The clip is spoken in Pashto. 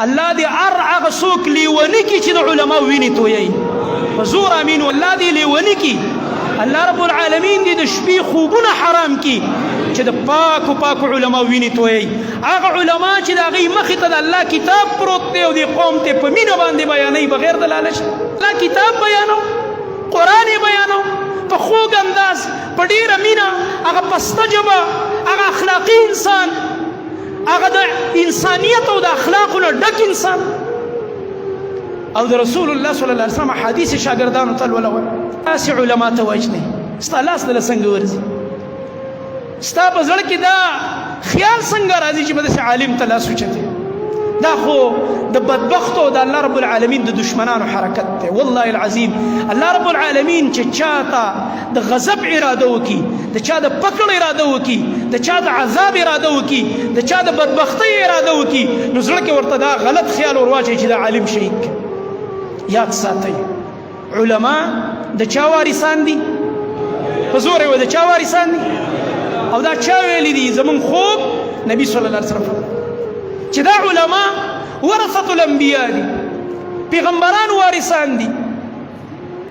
الله دې هغه څوک لیوني کړي چې د علماو وینې تویوي په زور امین الله دې لیوني کړي الله رب العالمین دې د شپې خوبونه حرام کړي چې د پاکو علماو وینې تویوي هغه علما چې د هغوی مخې ته د الله کتاب پروت دی او دې قوم ته په مینه باندې بیانوي بغیر د لالچ الله کتاب بیانو قرآن یې بیانو په خوږ انداز په ډېره مینه هغه پسته ژبه هغه اخلاقي انسان هغه د انسانیت او د اخلاقو نه ډک انسان او د رسول الله صلی الله علیه وسلم حدیث شاګردانو ته لولول داسې علما ته وجنئ ستا لاس دله څنګه ورځي ستا په زړه کې دا خیال څنګه راځي چې به داسې عالم ته لاس اوچتې دا خو د بدبختو د الله رب العالمین د دشمنانو حرکت دی والله العظیم الله رب العالمین چې چاته د غضب اراده وکړي د چا د پکړ اراده وکړي د چا د عذاب اراده وکړي د چا د بدبختۍ اراده وکړي نو زړه کې ورته دا غلط خیال ورواچوي چې دا عالم شهید یاد ساتئ علما د چا وارثان دي په زور یې د چا وارثان دي او دا چا ویلي دي زمونږ خوب نبی صلی الله علیه وسلم چې دا علما ورثة الانبیاء دي پیغمبران وارثان دي